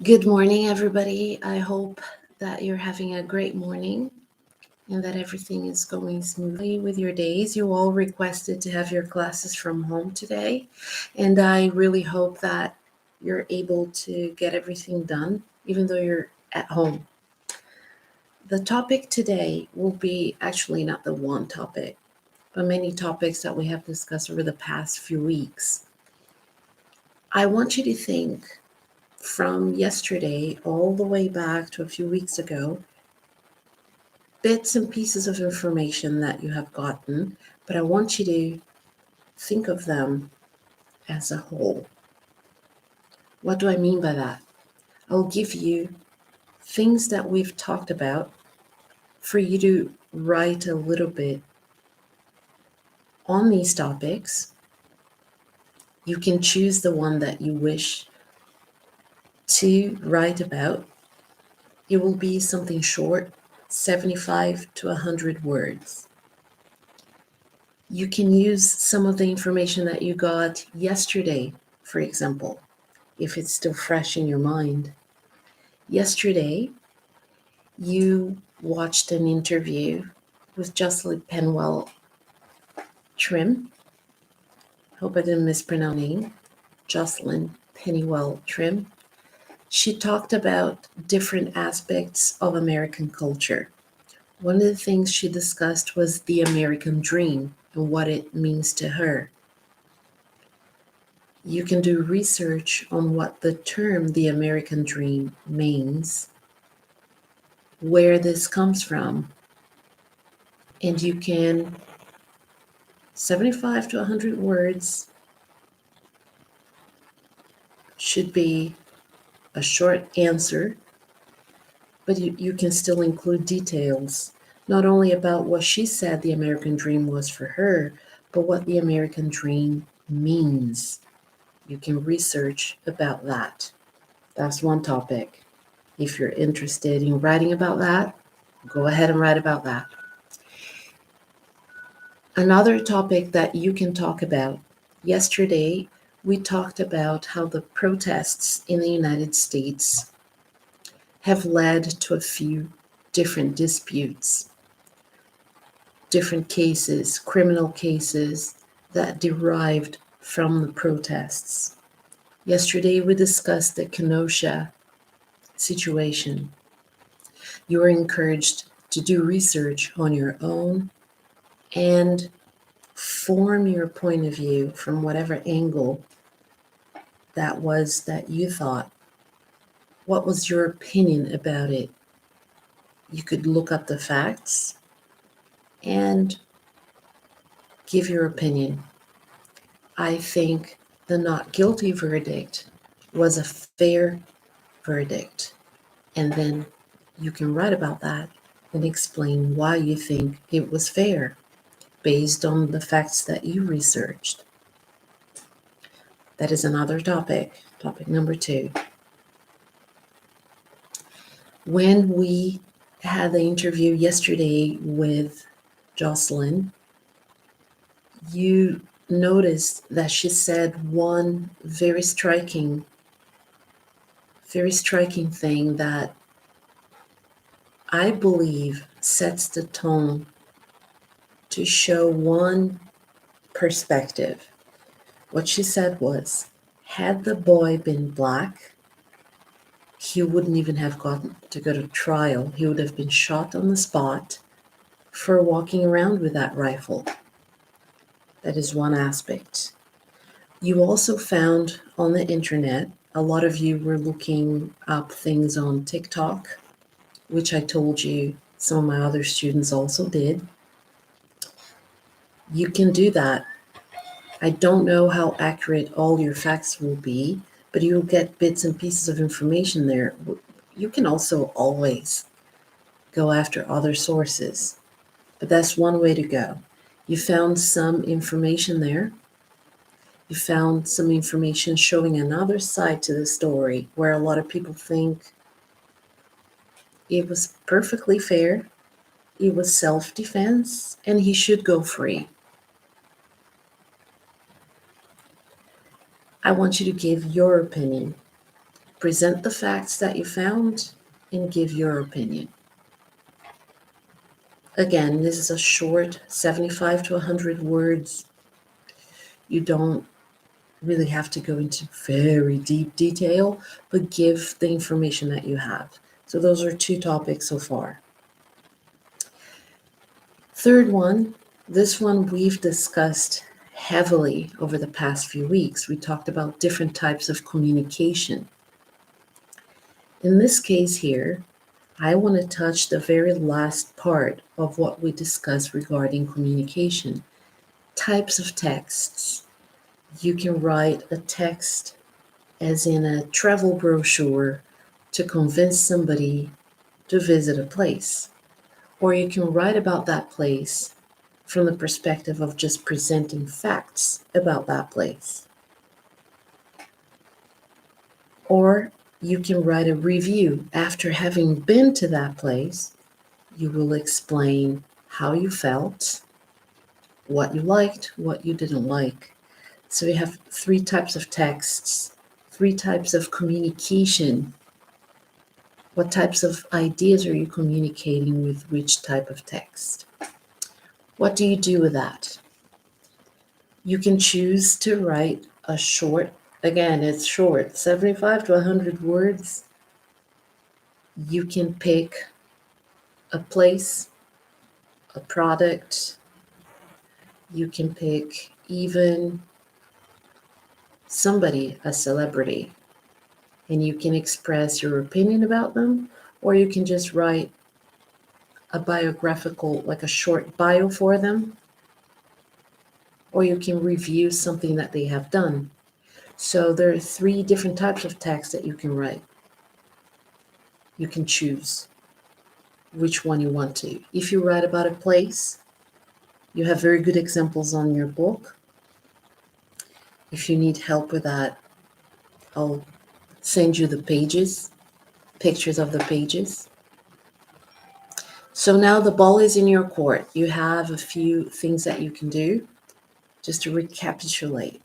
Good morning, everybody. I hope that you're having a great morning and that everything is going smoothly with your days. You all requested to have your classes from home today, and I really hope that you're able to get everything done, even though you're at home. The topic today will be actually not the one topic, but many topics that we have discussed over the past few weeks. I want you to think from yesterday all the way back to a few weeks ago, bits and pieces of information that you have gotten, but I want you to think of them as a whole. What do I mean by that? I'll give you things that we've talked about for you to write a little bit on these topics. You can choose the one that you wish to write about. It will be something short, 75 to 100 words. You can use some of the information that you got yesterday, for example, if it's still fresh in your mind. Yesterday, you watched an interview with Jocelyn Penwell Trim. Hope I didn't mispronounce her name. Jocelyn Pennywell Trim. She talked about different aspects of American culture. One of the things she discussed was the American dream and what it means to her. You can do research on what the term the American dream means, where this comes from, and you can 75 to 100 words should be a short answer, but you can still include details, not only about what she said the American dream was for her, but what the American dream means. You can research about that. That's one topic. If you're interested in writing about that, go ahead and write about that. Another topic that you can talk about. Yesterday, we talked about how the protests in the United States have led to a few different disputes, different cases, criminal cases that derived from the protests. Yesterday, we discussed the Kenosha situation. You are encouraged to do research on your own and form your point of view from whatever angle that was that you thought. What was your opinion about it? You could look up the facts and give your opinion. I think the not guilty verdict was a fair verdict. And then you can write about that and explain why you think it was fair based on the facts that you researched. That is another topic. Topic number 2. When we had the interview yesterday with Jocelyn, you noticed that she said one very striking thing that I believe sets the tone to show one perspective. What she said was, had the boy been black, he wouldn't even have gotten to go to trial. He would have been shot on the spot for walking around with that rifle. That is one aspect. You also found on the internet, a lot of you were looking up things on TikTok, which I told you some of my other students also did. You can do that. I don't know how accurate all your facts will be, but you'll get bits and pieces of information there. You can also always go after other sources, but that's one way to go. You found some information there. You found some information showing another side to the story where a lot of people think it was perfectly fair, it was self defense, and he should go free. I want you to give your opinion. present the facts that you found, and give your opinion. Again, this is a short 75 to 100 words. You don't really have to go into very deep detail, but give the information that you have. So those are 2 topics so far. Third one, this one we've discussed heavily over the past few weeks. We talked about different types of communication. In this case here, I want to touch the very last part of what we discussed regarding communication. Types of texts. You can write a text as in a travel brochure to convince somebody to visit a place. Or you can write about that place from the perspective of just presenting facts about that place. Or you can write a review. After having been to that place, you will explain how you felt, what you liked, what you didn't like. So we have 3 types of texts, 3 types of communication. What types of ideas are you communicating with which type of text? What do you do with that? You can choose to write a short, again, it's short, 75 to 100 words. You can pick a place, a product. You can pick even somebody, a celebrity, and you can express your opinion about them, or you can just write a biographical, like a short bio for them, or you can review something that they have done. So there are 3 different types of text that you can write. You can choose which one you want to. If you write about a place, you have very good examples on your book. If you need help with that, I'll send you the pages, pictures of the pages. So now the ball is in your court. You have a few things that you can do. Just to recapitulate.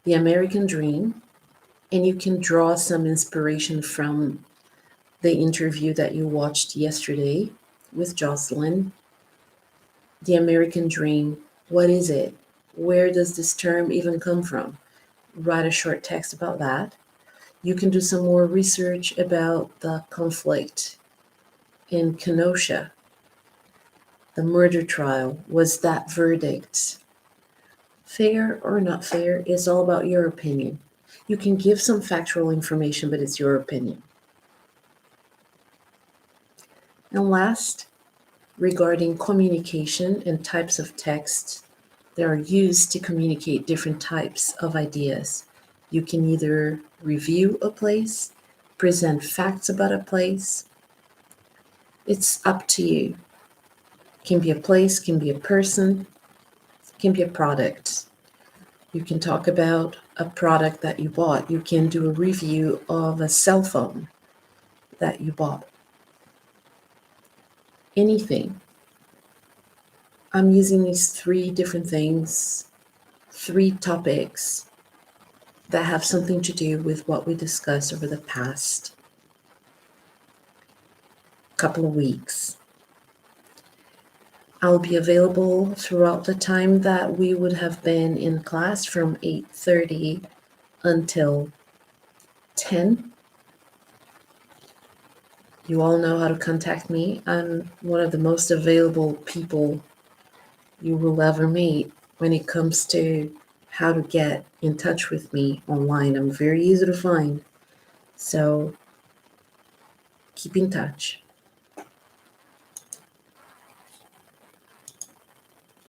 The American Dream, and you can draw some inspiration from the interview that you watched yesterday with Jocelyn. The American Dream, what is it? Where does this term even come from? Write a short text about that. You can do some more research about the conflict in Kenosha. The murder trial, was that verdict fair or not fair? It's all about your opinion. You can give some factual information, but it's your opinion. And last, regarding communication and types of text that are used to communicate different types of ideas. You can either review a place, present facts about a place. It's up to you. Can be a place, can be a person, can be a product. You can talk about a product that you bought. You can do a review of a cell phone that you bought. Anything. I'm using these 3 different things, 3 topics that have something to do with what we discussed over the past couple of weeks. I'll be available throughout the time that we would have been in class from 8:30 until 10. You all know how to contact me. I'm one of the most available people you will ever meet when it comes to how to get in touch with me online. I'm very easy to find. So keep in touch.